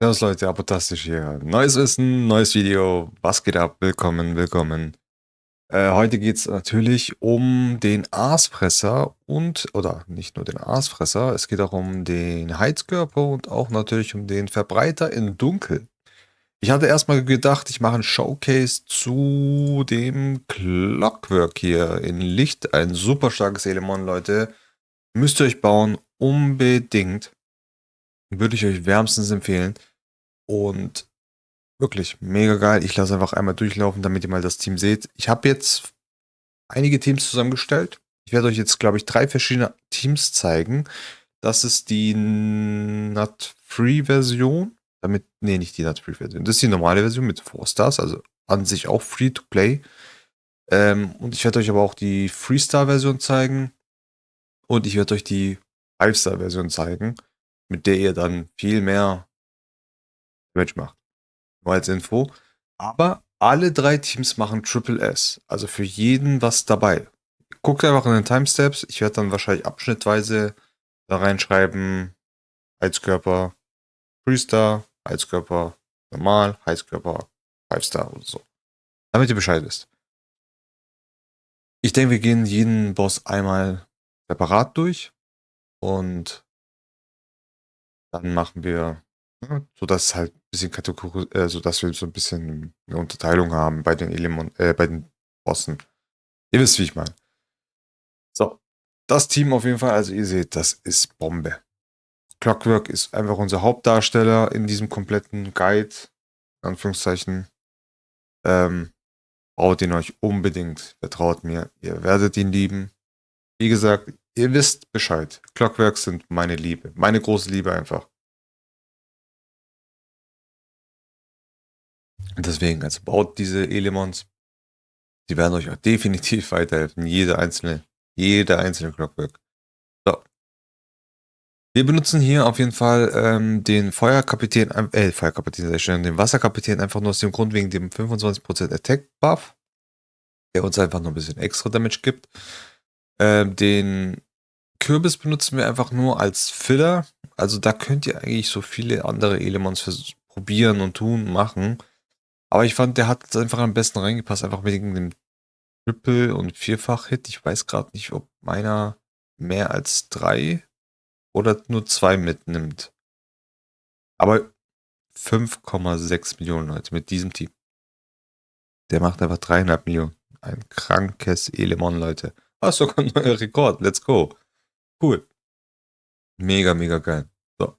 Servus Leute, Apotastisch hier. Neues Wissen, neues Video. Was geht ab? Willkommen, willkommen. Heute geht es natürlich um den Aasfresser oder nicht nur den Aasfresser, es geht auch um den Heizkörper und auch natürlich um den Verbreiter in Dunkel. Ich hatte erstmal gedacht, ich mache ein Showcase zu dem Clockwork hier in Licht. Ein super starkes Element, Leute. Müsst ihr euch bauen, unbedingt. Würde ich euch wärmstens empfehlen. Und wirklich mega geil. Ich lasse einfach einmal durchlaufen, damit ihr mal das Team seht. Ich habe jetzt einige Teams zusammengestellt. Ich werde euch jetzt, glaube ich, 3 verschiedene Teams zeigen. Das ist die Nut-Free-Version. Nee, nicht die Nut-Free-Version. Das ist die normale Version mit 4 Stars, also an sich auch Free-to-Play. Und ich werde euch aber auch die Freestar-Version zeigen. Und ich werde euch die 5-Star-Version zeigen, mit der ihr dann viel mehr Damage macht. Nur als Info. Aber alle 3 Teams machen Triple S. Also für jeden was dabei. Guckt einfach in den Timestamps. Ich werde dann wahrscheinlich abschnittweise da reinschreiben: Heizkörper, Freestar, Heizkörper, normal, Heizkörper, 5-Star oder so. Damit ihr Bescheid wisst. Ich denke, wir gehen jeden Boss einmal separat durch. Und dann machen wir, sodass halt ein bisschen sodass wir so ein bisschen eine Unterteilung haben bei den bei den Bossen. Ihr wisst, wie ich meine. So, das Team auf jeden Fall, also ihr seht, das ist Bombe. Clockwork ist einfach unser Hauptdarsteller in diesem kompletten Guide, in Anführungszeichen. Ähm, Baut ihn euch unbedingt, vertraut mir, ihr werdet ihn lieben. Wie gesagt, ihr wisst Bescheid. Clockwork sind meine Liebe, meine große Liebe einfach. Und deswegen, also baut diese Elements. Die werden euch auch definitiv weiterhelfen. Jeder einzelne Clockwork. So. Wir benutzen hier auf jeden Fall den Feuerkapitän sag ich schon, den Wasserkapitän einfach nur aus dem Grund wegen dem 25% Attack Buff, der uns einfach noch ein bisschen extra Damage gibt. Den Kürbis benutzen wir einfach nur als Filler. Also da könnt ihr eigentlich so viele andere Elements probieren und tun, machen. Aber ich fand, der hat einfach am besten reingepasst, einfach wegen dem Triple- und Vierfach-Hit. Ich weiß gerade nicht, ob meiner mehr als 3 oder nur 2 mitnimmt. Aber 5,6 Millionen Leute mit diesem Team. Der macht einfach 3,5 Millionen. Ein krankes Element, Leute. Ah, sogar ein neuer Rekord. Let's go. Cool. Mega, mega geil. So.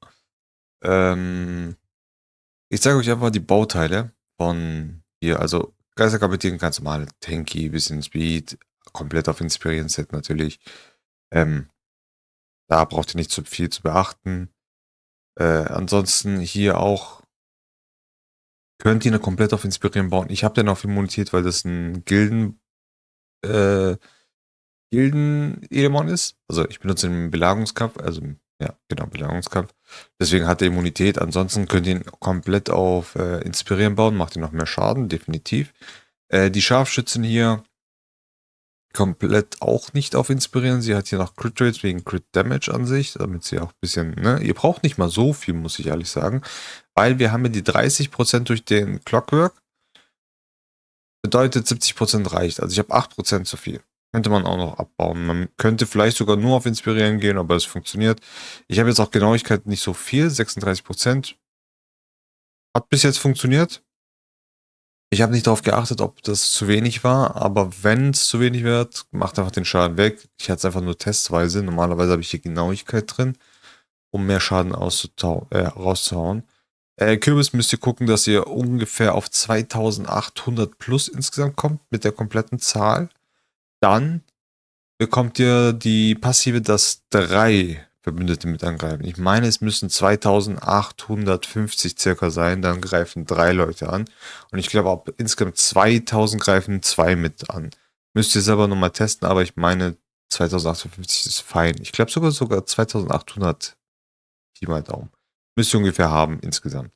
Ich zeige euch einfach die Bauteile von hier. Also Geisterkapitän ganz normal. Tanky, bisschen Speed. Komplett auf Inspirieren-Set natürlich. Da braucht ihr nicht so viel zu beachten. Ansonsten hier auch könnt ihr eine komplett auf Inspirieren bauen. Ich habe den auf Immunität, weil das ein äh, Gilden-Element ist. Also ich benutze den im Belagerungskampf, also ja, genau, Belagerungskampf. Deswegen hat er Immunität. Ansonsten könnt ihr ihn komplett auf Inspirieren bauen, macht ihr noch mehr Schaden, definitiv. Die Scharfschützen hier komplett auch nicht auf Inspirieren. Sie hat hier noch Crit Rates wegen Crit Damage an sich, damit sie auch ein bisschen, ne, ihr braucht nicht mal so viel, muss ich ehrlich sagen, weil wir haben ja die 30% durch den Clockwork, bedeutet 70% reicht. Also ich habe 8% zu viel. Könnte man auch noch abbauen. Man könnte vielleicht sogar nur auf Inspirieren gehen, aber es funktioniert. Ich habe jetzt auch Genauigkeit nicht so viel, 36%. Hat bis jetzt funktioniert. Ich habe nicht darauf geachtet, ob das zu wenig war, aber wenn es zu wenig wird, macht einfach den Schaden weg. Ich hatte es einfach nur testweise. Normalerweise habe ich hier Genauigkeit drin, um mehr Schaden rauszuhauen. Kürbis müsst ihr gucken, dass ihr ungefähr auf 2800 plus insgesamt kommt mit der kompletten Zahl. Dann bekommt ihr die Passive, dass 3 Verbündete mit angreifen. Ich meine, es müssen 2850 circa sein, dann greifen 3 Leute an. Und ich glaube, ab insgesamt 2000 greifen 2 mit an. Müsst ihr selber nochmal testen, aber ich meine, 2850 ist fein. Ich glaube sogar 2800 Pi mal Daumen. Müsst ihr ungefähr haben insgesamt.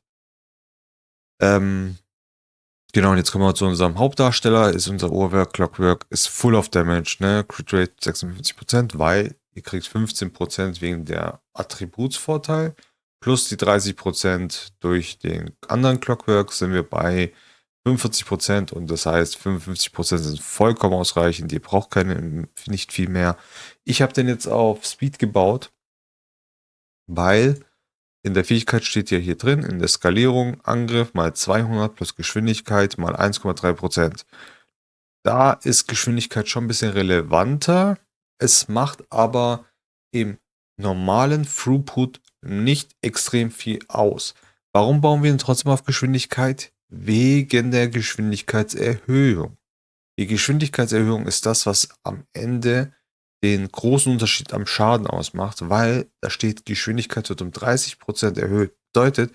Genau, und jetzt kommen wir zu unserem Hauptdarsteller, ist unser Uhrwerk, Clockwork, ist full of Damage, ne? Crit Rate 56%, weil ihr kriegt 15% wegen der Attributsvorteil, plus die 30% durch den anderen Clockwork sind wir bei 45% und das heißt 55% sind vollkommen ausreichend. Ihr braucht nicht viel mehr. Ich habe den jetzt auf Speed gebaut, weil in der Fähigkeit steht ja hier drin, in der Skalierung Angriff mal 200 plus Geschwindigkeit mal 1,3%. Da ist Geschwindigkeit schon ein bisschen relevanter. Es macht aber im normalen Throughput nicht extrem viel aus. Warum bauen wir ihn trotzdem auf Geschwindigkeit? Wegen der Geschwindigkeitserhöhung. Die Geschwindigkeitserhöhung ist das, was am Ende den großen Unterschied am Schaden ausmacht, weil da steht, Geschwindigkeit wird um 30% erhöht. Bedeutet,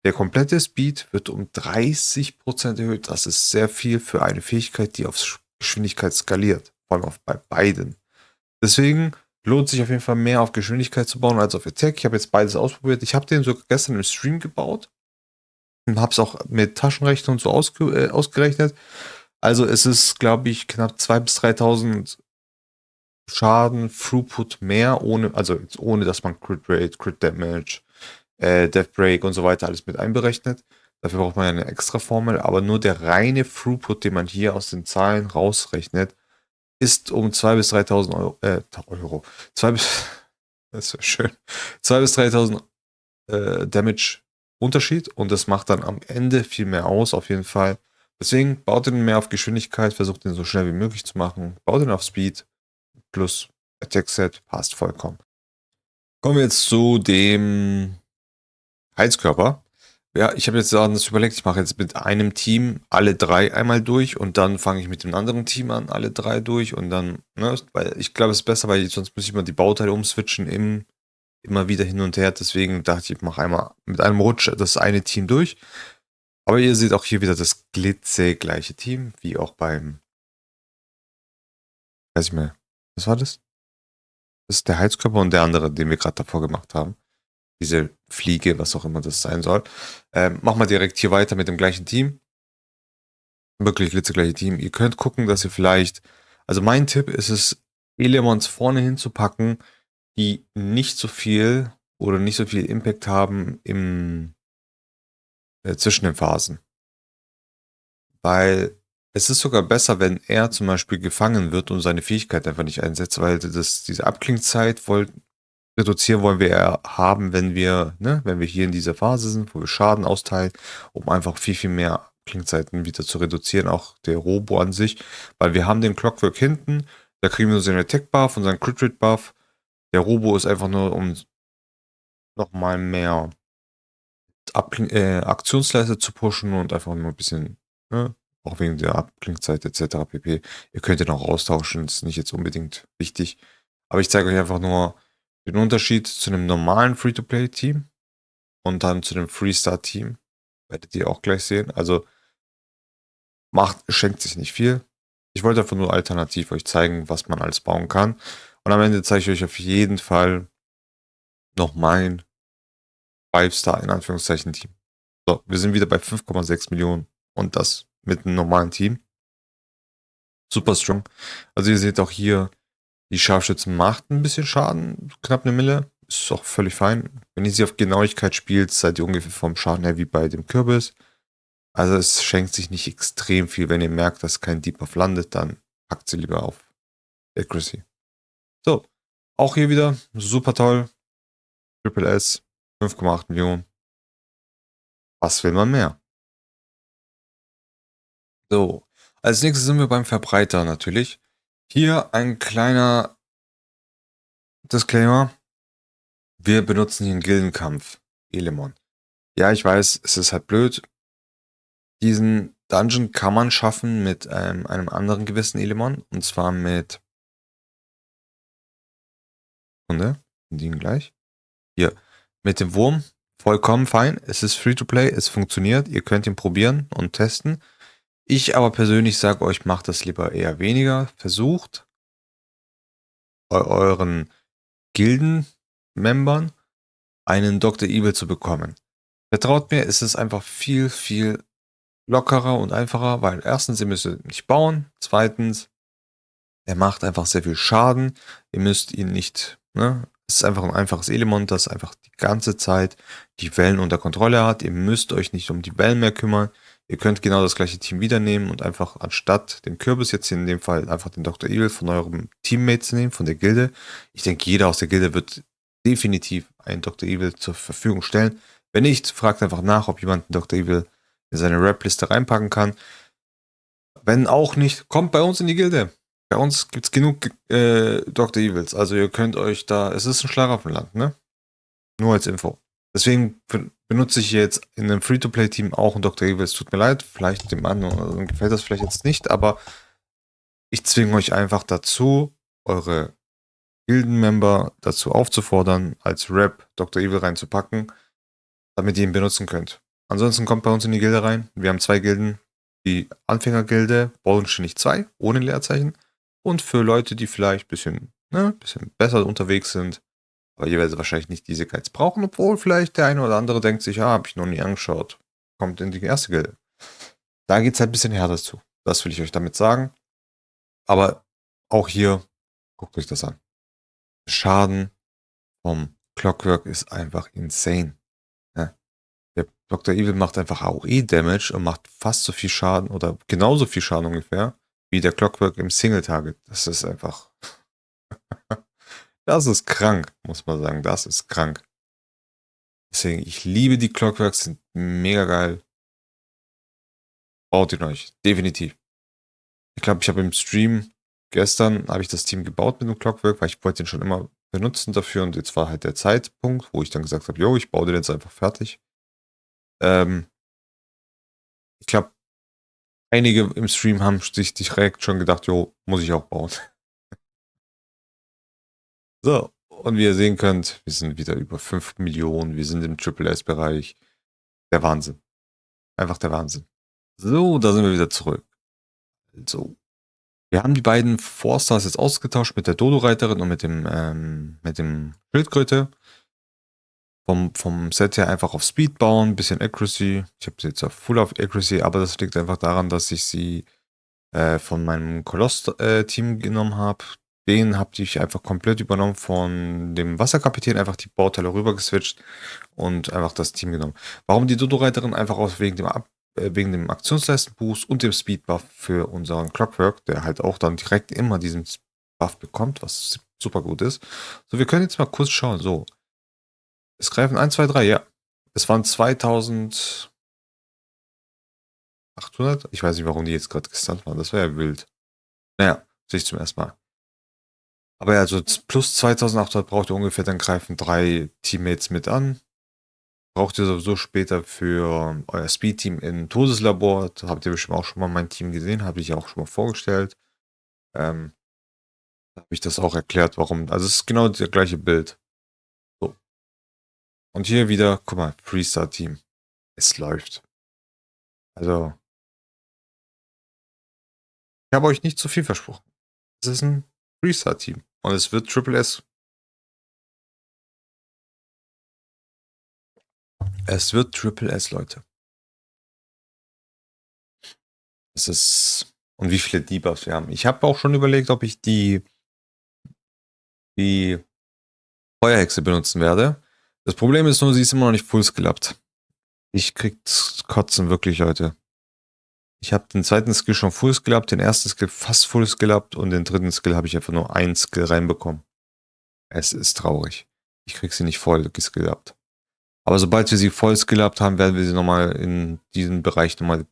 der komplette Speed wird um 30% erhöht. Das ist sehr viel für eine Fähigkeit, die auf Geschwindigkeit skaliert. Vor allem bei beiden. Deswegen lohnt sich auf jeden Fall mehr auf Geschwindigkeit zu bauen als auf Attack. Ich habe jetzt beides ausprobiert. Ich habe den sogar gestern im Stream gebaut. Und habe es auch mit Taschenrechner und so ausgerechnet. Also es ist, glaube ich, knapp 2.000 bis 3.000 Schaden, Throughput mehr, ohne dass man Crit Rate, Crit Damage, Death Break und so weiter alles mit einberechnet. Dafür braucht man ja eine extra Formel, aber nur der reine Throughput, den man hier aus den Zahlen rausrechnet, ist um 2.000 bis 3.000 Euro. Das wäre schön. 2.000 bis 3.000 Damage Unterschied und das macht dann am Ende viel mehr aus, auf jeden Fall. Deswegen baut den mehr auf Geschwindigkeit, versucht den so schnell wie möglich zu machen, baut den auf Speed plus Attack Set, passt vollkommen. Kommen wir jetzt zu dem Heizkörper. Ja, ich habe jetzt das überlegt, ich mache jetzt mit einem Team alle 3 einmal durch und dann fange ich mit dem anderen Team an, alle 3 durch und dann, ne, weil ich glaube, es ist besser, weil sonst muss ich mal die Bauteile umswitchen, immer wieder hin und her. Deswegen dachte ich, ich mache einmal mit einem Rutsch das eine Team durch. Aber ihr seht auch hier wieder das glitzegleiche Team, wie auch beim, weiß ich mehr, was war das? Das ist der Heizkörper und der andere, den wir gerade davor gemacht haben. Diese Fliege, was auch immer das sein soll. Machen wir direkt hier weiter mit dem gleichen Team. Wirklich glitzegleiche Team. Ihr könnt gucken, dass ihr vielleicht, also mein Tipp ist es, Elements vorne hinzupacken, die nicht so viel oder nicht so viel Impact haben zwischen den Phasen. Weil es ist sogar besser, wenn er zum Beispiel gefangen wird und seine Fähigkeit einfach nicht einsetzt, weil diese Abklingzeit reduzieren wollen wir eher haben, wenn wir hier in dieser Phase sind, wo wir Schaden austeilen, um einfach viel, viel mehr Abklingzeiten wieder zu reduzieren, auch der Robo an sich, weil wir haben den Clockwork hinten, da kriegen wir seinen Attack-Buff und seinen Crit-Rate-Buff. Der Robo ist einfach nur, um nochmal mehr Aktionsleiste zu pushen und einfach nur ein bisschen, ne, auch wegen der Abklingzeit etc. pp. Ihr könnt ihn auch austauschen, ist nicht jetzt unbedingt wichtig. Aber ich zeige euch einfach nur den Unterschied zu einem normalen Free-to-Play-Team und dann zu dem Freestar-Team. Werdet ihr auch gleich sehen. Also schenkt sich nicht viel. Ich wollte einfach nur alternativ euch zeigen, was man alles bauen kann. Und am Ende zeige ich euch auf jeden Fall noch mein 5-Star in Anführungszeichen Team. So, wir sind wieder bei 5,6 Millionen und das mit einem normalen Team. Super strong. Also ihr seht auch hier, die Scharfschützen macht ein bisschen Schaden, knapp 1 Mille. Ist auch völlig fein. Wenn ihr sie auf Genauigkeit spielt, seid ihr ungefähr vom Schaden her wie bei dem Kürbis. Also es schenkt sich nicht extrem viel. Wenn ihr merkt, dass kein Debuff landet, dann packt sie lieber auf Accuracy. So, auch hier wieder super toll. Triple S, 5,8 Millionen. Was will man mehr? So, als nächstes sind wir beim Verbreiter natürlich. Hier ein kleiner Disclaimer. Wir benutzen hier einen Gildenkampf, Elemon. Ja, ich weiß, es ist halt blöd. Diesen Dungeon kann man schaffen mit einem anderen gewissen Elemon. Und zwar mit... Sekunde, den gleich. Hier, mit dem Wurm. Vollkommen fein. Es ist Free-to-Play, es funktioniert. Ihr könnt ihn probieren und testen. Ich aber persönlich sage euch, macht das lieber eher weniger. Versucht euren Gilden-Membern einen Dr. Evil zu bekommen. Vertraut mir, es ist einfach viel, viel lockerer und einfacher, weil erstens, ihr müsst nicht bauen. Zweitens, er macht einfach sehr viel Schaden. Ihr müsst ihn nicht, Es ist einfach ein einfaches Element, das einfach die ganze Zeit die Wellen unter Kontrolle hat. Ihr müsst euch nicht um die Wellen mehr kümmern. Ihr könnt genau das gleiche Team wieder nehmen und einfach anstatt den Kürbis jetzt hier in dem Fall einfach den Dr. Evil von eurem Teammates nehmen, von der Gilde. Ich denke, jeder aus der Gilde wird definitiv einen Dr. Evil zur Verfügung stellen. Wenn nicht, fragt einfach nach, ob jemand einen Dr. Evil in seine Rap-Liste reinpacken kann. Wenn auch nicht, kommt bei uns in die Gilde. Bei uns gibt es genug Dr. Evils. Also ihr könnt euch da, es ist ein Schlaraffenland, ne? Nur als Info. Deswegen benutze ich jetzt in einem Free-to-Play-Team auch einen Dr. Evil. Es tut mir leid, vielleicht dem anderen gefällt das vielleicht jetzt nicht, aber ich zwinge euch einfach dazu, eure Gildenmember dazu aufzufordern, als Rap Dr. Evil reinzupacken, damit ihr ihn benutzen könnt. Ansonsten kommt bei uns in die Gilde rein. Wir haben 2 Gilden. Die Anfängergilde, Bodenständig 2, ohne Leerzeichen. Und für Leute, die vielleicht ein bisschen besser unterwegs sind, aber ihr werdet wahrscheinlich nicht diese Guides brauchen, obwohl vielleicht der eine oder andere denkt sich, habe ich noch nie angeschaut. Kommt in die erste Gilde. Da geht es halt ein bisschen härter zu. Das will ich euch damit sagen. Aber auch hier, guckt euch das an. Schaden vom Clockwork ist einfach insane. Ja. Der Dr. Evil macht einfach AOE-Damage und macht fast so viel Schaden oder genauso viel Schaden ungefähr wie der Clockwork im Single-Target. Das ist einfach. Das ist krank, muss man sagen. Das ist krank. Deswegen, ich liebe die Clockworks, sind mega geil. Baut ihn euch. Definitiv. Ich glaube, ich habe im Stream gestern habe ich das Team gebaut mit dem Clockwork, weil ich wollte den schon immer benutzen dafür und jetzt war halt der Zeitpunkt, wo ich dann gesagt habe, jo, ich baue den jetzt einfach fertig. Ich glaube, einige im Stream haben sich direkt schon gedacht, jo, muss ich auch bauen. So, und wie ihr sehen könnt, wir sind wieder über 5 Millionen, wir sind im Triple S-Bereich. Der Wahnsinn. Einfach der Wahnsinn. So, da sind wir wieder zurück. Also, wir haben die beiden Four-Stars jetzt ausgetauscht mit der Dodo-Reiterin und mit dem Schildkröte. Vom Set her einfach auf Speed bauen, bisschen Accuracy. Ich habe sie jetzt auf Full auf Accuracy, aber das liegt einfach daran, dass ich sie von meinem Koloss-Team genommen habe. Den habe ich einfach komplett übernommen von dem Wasserkapitän, einfach die Bauteile rüber geswitcht und einfach das Team genommen. Warum die Dodo-Reiterin? Einfach aus wegen dem Aktionsleistenboost und dem Speed-Buff für unseren Clockwork, der halt auch dann direkt immer diesen Buff bekommt, was super gut ist. So, wir können jetzt mal kurz schauen. So, es greifen 1, 2, 3, ja. Es waren 2800. Ich weiß nicht, warum die jetzt gerade gestunt waren. Das wäre ja wild. Naja, sehe ich zum ersten Mal. Aber ja, also plus 2800 braucht ihr ungefähr, dann greifen 3 Teammates mit an. Braucht ihr sowieso später für euer Speed-Team im Todeslabor. Da habt ihr bestimmt auch schon mal mein Team gesehen, habe ich ja auch schon mal vorgestellt. Da habe ich das auch erklärt, warum. Also es ist genau das gleiche Bild. So. Und hier wieder, guck mal, Freestar-Team. Es läuft. Also, ich habe euch nicht zu viel versprochen. Es ist ein Freestar-Team. Und es wird Triple S. Es wird Triple S, Leute. Es ist. Und wie viele Debuffs wir haben. Ich habe auch schon überlegt, ob ich die Feuerhexe benutzen werde. Das Problem ist nur, sie ist immer noch nicht full-skillabed. Ich krieg's kotzen, wirklich, Leute. Ich habe den zweiten Skill schon full-skillabed, den ersten Skill fast full-skillabed und den dritten Skill habe ich einfach nur einen Skill reinbekommen. Es ist traurig. Ich krieg sie nicht voll geskillabed. Aber sobald wir sie voll skillabed haben, werden wir sie nochmal in diesem Bereich nochmal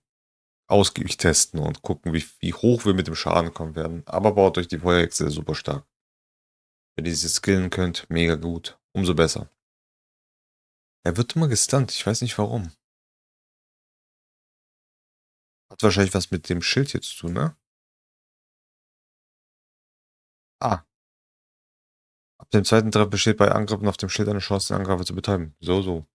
ausgiebig testen und gucken, wie hoch wir mit dem Schaden kommen werden. Aber baut euch die Feuerhexe super stark. Wenn ihr sie skillen könnt, mega gut. Umso besser. Er wird immer gestunt, ich weiß nicht warum. Hat wahrscheinlich was mit dem Schild hier zu tun, ne? Ah. Ab dem zweiten Treffer besteht bei Angriffen auf dem Schild eine Chance, den Angreifer zu betäuben. So.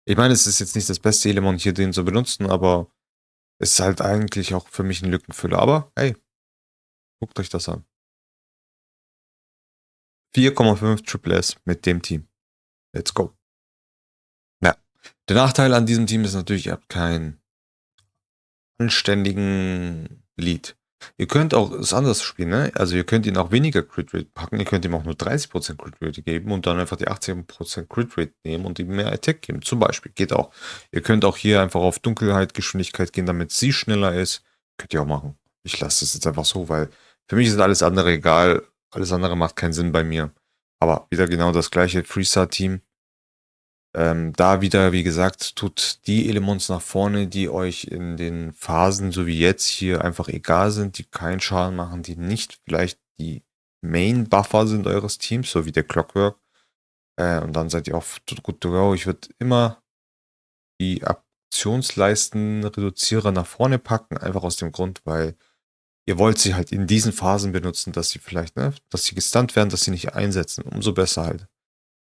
Ich meine, es ist jetzt nicht das beste Element, hier den zu benutzen, aber es ist halt eigentlich auch für mich ein Lückenfüller. Aber, hey, guckt euch das an. 4,5 Triple S mit dem Team. Let's go. Ja. Der Nachteil an diesem Team ist natürlich, ihr habt keinen anständigen Lead. Ihr könnt auch es anders spielen, ne? Also, ihr könnt ihn auch weniger Crit Rate packen. Ihr könnt ihm auch nur 30% Crit Rate geben und dann einfach die 80% Crit Rate nehmen und ihm mehr Attack geben. Zum Beispiel, geht auch. Ihr könnt auch hier einfach auf Dunkelheit, Geschwindigkeit gehen, damit sie schneller ist. Könnt ihr auch machen. Ich lasse das jetzt einfach so, weil für mich ist alles andere egal. Alles andere macht keinen Sinn bei mir. Aber wieder genau das gleiche Freestar-Team. Da wieder, wie gesagt, tut die Elements nach vorne, die euch in den Phasen, so wie jetzt hier, einfach egal sind, die keinen Schaden machen, die nicht vielleicht die Main-Buffer sind eures Teams, so wie der Clockwork. Und dann seid ihr auch good to go. Ich würde immer die Aktionsleisten-Reduzierer nach vorne packen, einfach aus dem Grund, weil ihr wollt sie halt in diesen Phasen benutzen, dass sie vielleicht, ne, dass sie gestunt werden, dass sie nicht einsetzen. Umso besser halt.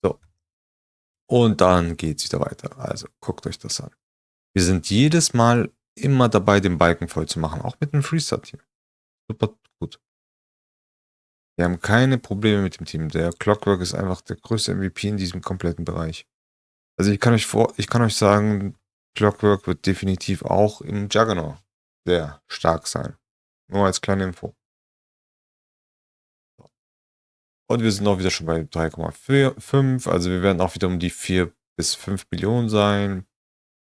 So. Und dann geht's wieder weiter. Also guckt euch das an. Wir sind jedes Mal immer dabei, den Balken voll zu machen, auch mit dem Freestyle-Team. Super gut. Wir haben keine Probleme mit dem Team. Der Clockwork ist einfach der größte MVP in diesem kompletten Bereich. Also ich kann euch sagen, Clockwork wird definitiv auch im Juggernaut sehr stark sein. Nur als kleine Info. Und wir sind auch wieder schon bei 3,5. Also wir werden auch wieder um die 4 bis 5 Millionen sein.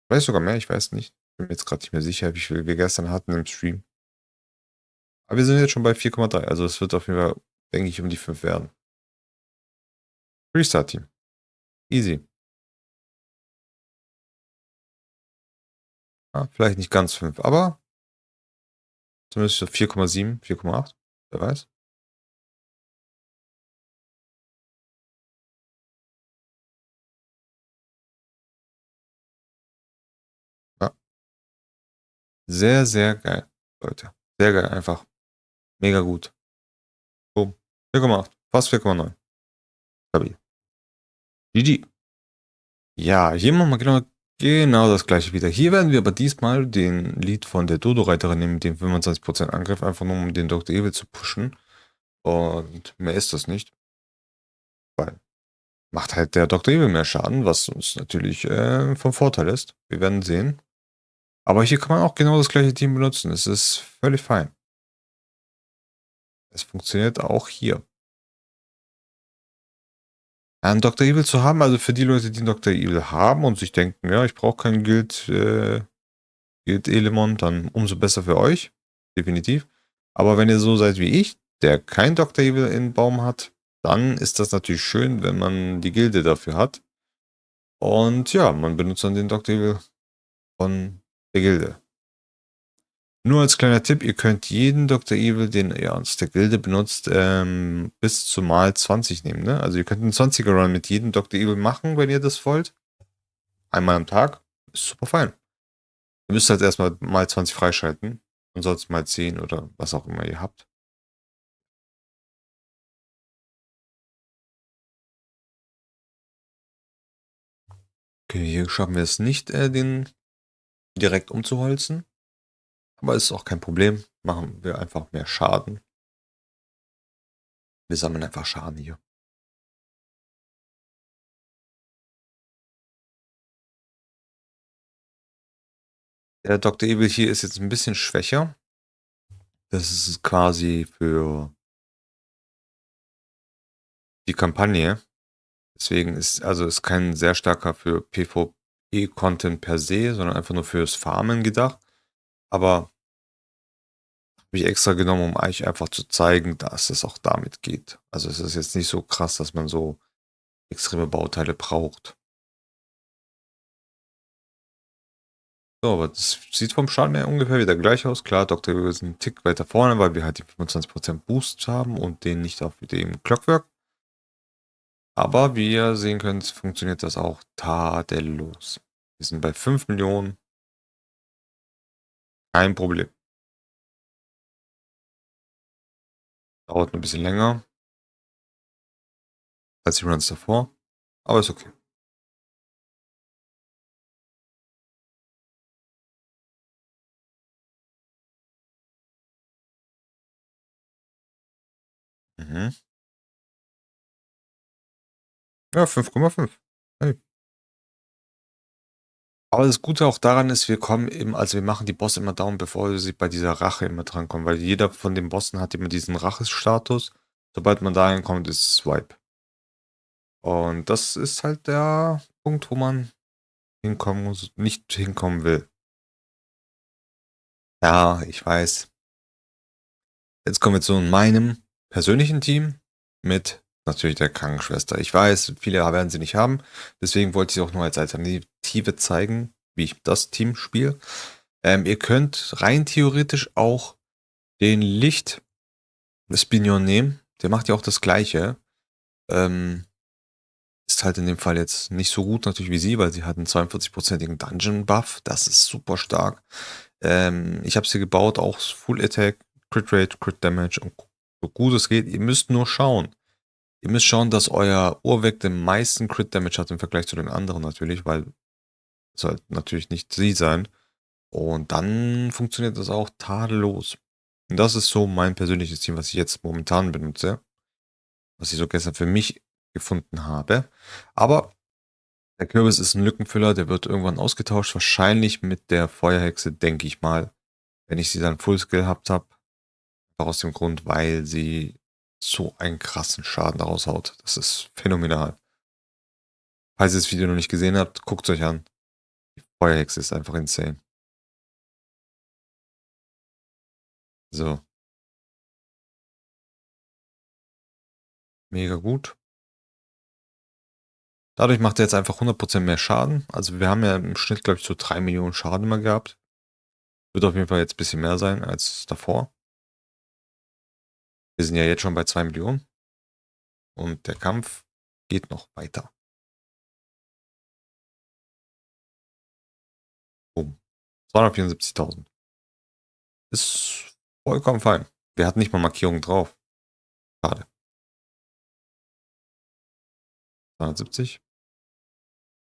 Vielleicht sogar mehr, ich weiß nicht. Bin mir jetzt gerade nicht mehr sicher, wie viel wir gestern hatten im Stream. Aber wir sind jetzt schon bei 4,3. Also es wird auf jeden Fall, denke ich, um die 5 werden. Restart-Team. Easy. Ja, vielleicht nicht ganz 5, aber zumindest so 4,7, 4,8. Wer weiß. Ja. Sehr, sehr geil, Leute. Sehr geil, einfach. Mega gut. Boom. 4,8. Fast 4,9. Stabil. GG. Ja, hier machen wir genau das gleiche wieder. Hier werden wir aber diesmal den Lead von der Dodo-Reiterin nehmen mit dem 25% Angriff, einfach nur um den Dr. Evil zu pushen. Und mehr ist das nicht. Weil macht halt der Dr. Evil mehr Schaden, was uns natürlich vom Vorteil ist. Wir werden sehen. Aber hier kann man auch genau das gleiche Team benutzen. Es ist völlig fein. Es funktioniert auch hier. Einen Dr. Evil zu haben, also für die Leute, die einen Dr. Evil haben und sich denken, ja, ich brauche keinen Guild-Element, dann umso besser für euch. Definitiv. Aber wenn ihr so seid wie ich, der kein Dr. Evil in Baum hat, dann ist das natürlich schön, wenn man die Gilde dafür hat. Und ja, man benutzt dann den Dr. Evil von der Gilde. Nur als kleiner Tipp, ihr könnt jeden Dr. Evil, den ihr aus der Gilde benutzt, bis zu mal 20 nehmen. Ne? Also ihr könnt einen 20er Run mit jedem Dr. Evil machen, wenn ihr das wollt. Einmal am Tag. Ist super fein. Ihr müsst halt erstmal mal 20 freischalten. Und sonst mal 10 oder was auch immer ihr habt. Okay, hier schaffen wir es nicht, den direkt umzuholzen. Aber ist auch kein Problem. Machen wir einfach mehr Schaden. Wir sammeln einfach Schaden hier. Der Dr. Evil hier ist jetzt ein bisschen schwächer. Das ist quasi für die Kampagne. Deswegen ist kein sehr starker für PvE-Content per se, sondern einfach nur fürs Farmen gedacht. Aber habe ich extra genommen, um euch einfach zu zeigen, dass es auch damit geht. Also es ist jetzt nicht so krass, dass man so extreme Bauteile braucht. So, aber das sieht vom Schaden her ungefähr wieder gleich aus. Klar, Dr. Evil ist ein Tick weiter vorne, weil wir halt die 25% Boost haben und den nicht auf dem Clockwork. Aber wie ihr sehen könnt, funktioniert das auch tadellos. Wir sind bei 5 Millionen. Kein Problem. Dauert ein bisschen länger als die Runs davor. Aber ist okay. Mhm. Ja, 5,5. Hey. Aber das Gute auch daran ist, wir machen die Bosse immer down, bevor sie bei dieser Rache immer drankommen, weil jeder von den Bossen hat immer diesen Rachestatus. Sobald man dahin kommt, ist Swipe. Und das ist halt der Punkt, wo man hinkommen muss, nicht hinkommen will. Ja, ich weiß. Jetzt kommen wir zu meinem persönlichen Team mit natürlich der Krankenschwester. Ich weiß, viele werden sie nicht haben. Deswegen wollte ich sie auch nur als Alternative zeigen, wie ich das Team spiele. Ihr könnt rein theoretisch auch den Licht-Spinion nehmen. Der macht ja auch das Gleiche. Ist halt in dem Fall jetzt nicht so gut natürlich wie sie, weil sie hat einen 42%igen Dungeon-Buff. Das ist super stark. Ich habe sie gebaut, auch Full Attack, Crit Rate, Crit Damage und so gut es geht. Ihr müsst nur schauen. Ihr müsst schauen, dass euer Uhrwerk den meisten Crit Damage hat im Vergleich zu den anderen natürlich, weil es soll natürlich nicht sie sein. Und dann funktioniert das auch tadellos. Und das ist so mein persönliches Team, was ich jetzt momentan benutze. Was ich so gestern für mich gefunden habe. Aber der Kürbis ist ein Lückenfüller, der wird irgendwann ausgetauscht. Wahrscheinlich mit der Feuerhexe, denke ich mal. Wenn ich sie dann Fullskill gehabt habe. Einfach aus dem Grund, weil sie so einen krassen Schaden raushaut. Das ist phänomenal. Falls ihr das Video noch nicht gesehen habt, guckt es euch an. Die Feuerhexe ist einfach insane. So, mega gut. Dadurch macht er jetzt einfach 100% mehr Schaden. Also wir haben ja im Schnitt, glaube ich, so 3 Millionen Schaden immer gehabt. Wird auf jeden Fall jetzt ein bisschen mehr sein als davor. Wir sind ja jetzt schon bei 2 Millionen. Und der Kampf geht noch weiter. Boom. 274.000. Ist vollkommen fein. Wir hatten nicht mal Markierungen drauf. Schade. 270.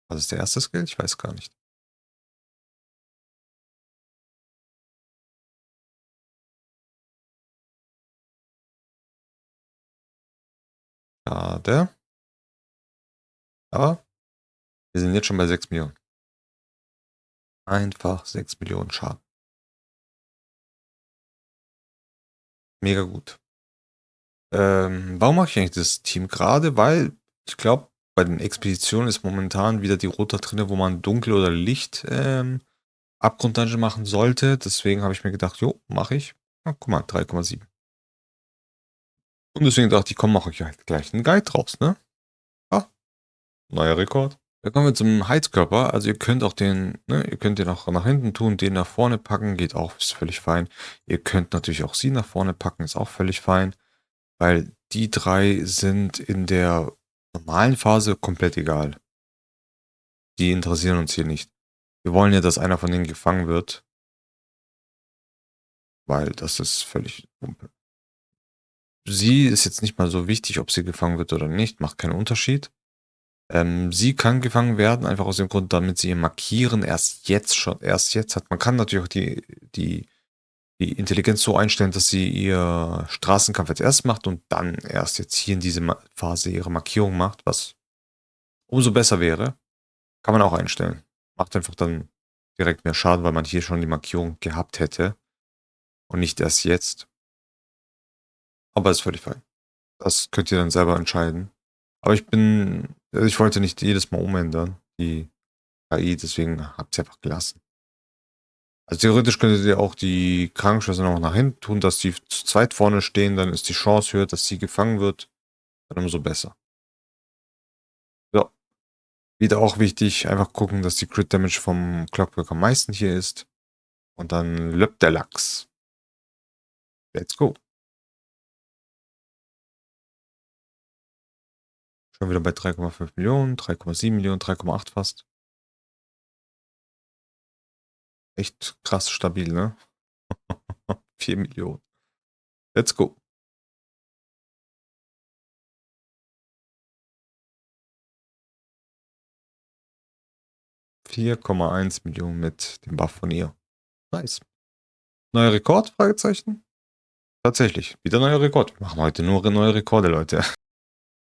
Was ist der erste Skill? Ich weiß gar nicht. Schade. Aber wir sind jetzt schon bei 6 Millionen. Einfach 6 Millionen Schaden. Mega gut. Warum mache ich eigentlich das Team gerade? Weil ich glaube, bei den Expeditionen ist momentan wieder die Rota drin, wo man Dunkel oder Licht Abgrund-Dungeon machen sollte. Deswegen habe ich mir gedacht, jo, mache ich. Ah, guck mal, 3,7. Und deswegen dachte ich, komm, mache ich halt gleich einen Guide draus, ne? Ah, neuer Rekord. Da kommen wir zum Heizkörper. Also ihr könnt auch ihr könnt den auch nach hinten tun, den nach vorne packen, geht auch, ist völlig fein. Ihr könnt natürlich auch sie nach vorne packen, ist auch völlig fein. Weil die drei sind in der normalen Phase komplett egal. Die interessieren uns hier nicht. Wir wollen ja, dass einer von denen gefangen wird. Weil das ist völlig Wumpe. Sie ist jetzt nicht mal so wichtig, ob sie gefangen wird oder nicht, macht keinen Unterschied. Sie kann gefangen werden, einfach aus dem Grund, damit sie ihr Markieren erst jetzt hat. Man kann natürlich auch die Intelligenz so einstellen, dass sie ihr Straßenkampf jetzt erst macht und dann erst jetzt hier in diese Phase ihre Markierung macht, was umso besser wäre. Kann man auch einstellen. Macht einfach dann direkt mehr Schaden, weil man hier schon die Markierung gehabt hätte und nicht erst jetzt. Aber ist völlig fein. Das könnt ihr dann selber entscheiden. Aber ich wollte nicht jedes Mal umändern, die KI, deswegen habt ihr einfach gelassen. Also theoretisch könntet ihr auch die Krankenschwester noch nach hinten tun, dass die zu zweit vorne stehen, dann ist die Chance höher, dass sie gefangen wird, dann umso besser. So, wieder auch wichtig, einfach gucken, dass die Crit Damage vom Clockwork am meisten hier ist. Und dann löppt der Lachs. Let's go. Schon wieder bei 3,5 Millionen, 3,7 Millionen, 3,8 fast. Echt krass stabil, ne? 4 Millionen. Let's go. 4,1 Millionen mit dem Buff von ihr. Nice. Neuer Rekord? Fragezeichen. Tatsächlich, wieder neuer Rekord. Wir machen heute nur neue Rekorde, Leute.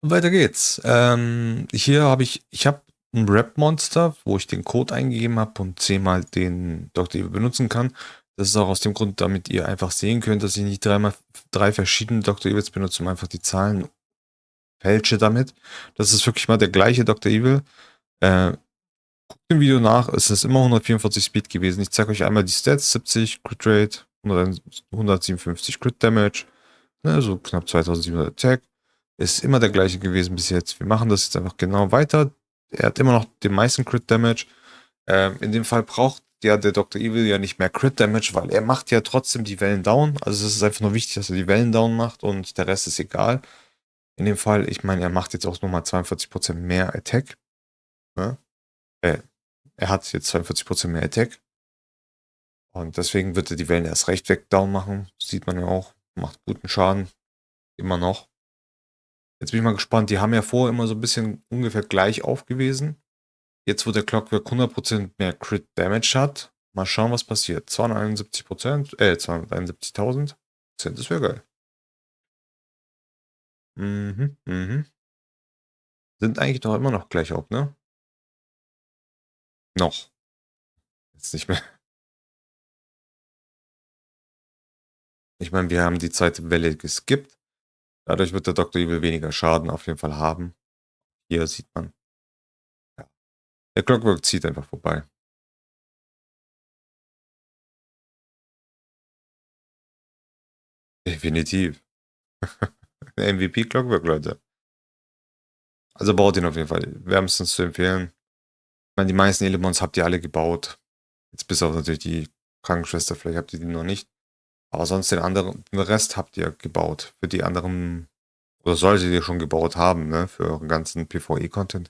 Und weiter geht's. Hier habe ich habe ein Rap-Monster, wo ich den Code eingegeben habe und 10-mal den Dr. Evil benutzen kann. Das ist auch aus dem Grund, damit ihr einfach sehen könnt, dass ich nicht drei verschiedene Dr. Evils benutze, um einfach die Zahlen fälsche damit. Das ist wirklich mal der gleiche Dr. Evil. Guckt im Video nach, es ist immer 144 Speed gewesen. Ich zeige euch einmal die Stats: 70 Crit Rate, 157 Crit Damage, ne, so knapp 2700 Attack. Ist immer der gleiche gewesen bis jetzt. Wir machen das jetzt einfach genau weiter. Er hat immer noch den meisten Crit Damage. In dem Fall braucht ja der Dr. Evil ja nicht mehr Crit Damage, weil er macht ja trotzdem die Wellen down. Also es ist einfach nur wichtig, dass er die Wellen down macht und der Rest ist egal. In dem Fall, ich meine, er macht jetzt auch nochmal 42% mehr Attack. Ne? Er hat jetzt 42% mehr Attack. Und deswegen wird er die Wellen erst recht weg down machen. Sieht man ja auch. Macht guten Schaden. Immer noch. Jetzt bin ich mal gespannt. Die haben ja vorher immer so ein bisschen ungefähr gleich aufgewiesen. Jetzt, wo der Clockwork 100% mehr Crit Damage hat, mal schauen, was passiert. 271.000. Das wäre geil. Sind eigentlich doch immer noch gleich auf, ne? Noch. Jetzt nicht mehr. Ich meine, wir haben die zweite Welle geskippt. Dadurch wird der Dr. Evil weniger Schaden auf jeden Fall haben. Hier sieht man. Ja. Der Clockwork zieht einfach vorbei. Definitiv. MVP Clockwork, Leute. Also baut ihn auf jeden Fall. Wärmstens zu empfehlen. Ich meine, die meisten Elements habt ihr alle gebaut. Jetzt bis auf natürlich die Krankenschwester, vielleicht habt ihr die noch nicht. Aber sonst den Rest habt ihr gebaut. Für die anderen, oder solltet ihr schon gebaut haben, ne? Für euren ganzen PvE-Content.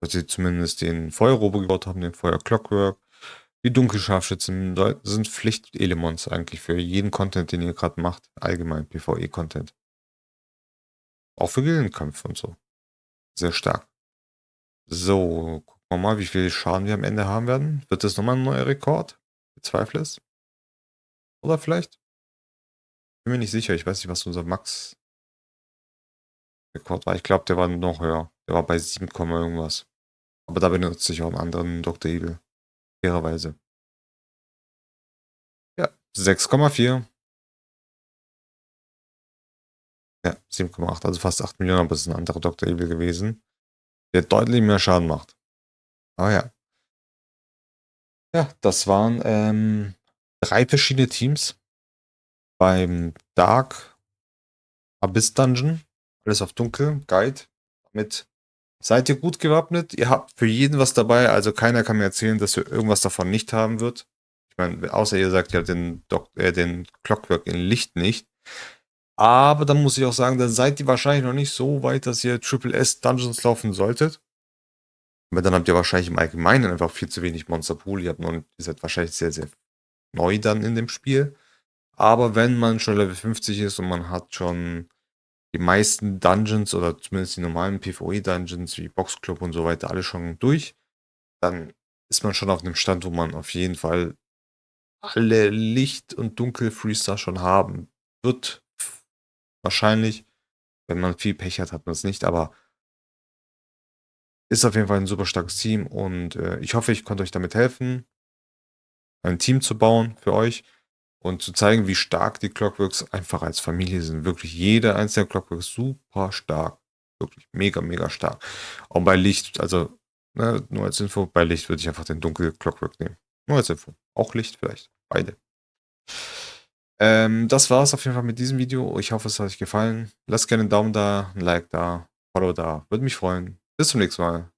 Dass ihr zumindest den Feuerrobo gebaut haben, den Feuer Clockwork. Die Dunkelscharfschützen sind Pflichtelements eigentlich für jeden Content, den ihr gerade macht. Allgemein PvE-Content. Auch für Gildenkampf und so. Sehr stark. So, gucken wir mal, wie viel Schaden wir am Ende haben werden. Wird das nochmal ein neuer Rekord? Ich bezweifle es. Oder vielleicht? Bin mir nicht sicher. Ich weiß nicht, was unser Max-Rekord war. Ich glaube, der war noch höher. Der war bei 7, irgendwas. Aber da benutze ich auch einen anderen Dr. Evil. Fairerweise. Ja, 6,4. Ja, 7,8. Also fast 8 Millionen, aber es ist ein anderer Dr. Evil gewesen. Der deutlich mehr Schaden macht. Aber ja. Ja, das waren 3 verschiedene Teams. Beim Dark Abyss Dungeon. Alles auf Dunkel. Guide. Damit seid ihr gut gewappnet. Ihr habt für jeden was dabei. Also keiner kann mir erzählen, dass ihr irgendwas davon nicht haben wird. Ich meine, außer ihr sagt ja den Clockwork in Licht nicht. Aber dann muss ich auch sagen, dann seid ihr wahrscheinlich noch nicht so weit, dass ihr Triple S Dungeons laufen solltet. Aber dann habt ihr wahrscheinlich im Allgemeinen einfach viel zu wenig Monster Pool. Ihr seid wahrscheinlich sehr, sehr neu dann in dem Spiel. Aber wenn man schon Level 50 ist und man hat schon die meisten Dungeons oder zumindest die normalen PvE-Dungeons wie Boxclub und so weiter alle schon durch, dann ist man schon auf einem Stand, wo man auf jeden Fall alle Licht- und Dunkel-Freestar schon haben wird. Wahrscheinlich, wenn man viel Pech hat man es nicht, aber ist auf jeden Fall ein super starkes Team und ich hoffe, ich konnte euch damit helfen, ein Team zu bauen für euch und zu zeigen, wie stark die Clockworks einfach als Familie sind. Wirklich jeder einzelne Clockwork ist super stark. Wirklich mega, mega stark. Auch bei Licht, also nur als Info, bei Licht würde ich einfach den Dunkel Clockwork nehmen. Nur als Info. Auch Licht vielleicht. Beide. Das war's auf jeden Fall mit diesem Video. Ich hoffe, es hat euch gefallen. Lasst gerne einen Daumen da, ein Like da, Follow da. Würde mich freuen. Bis zum nächsten Mal.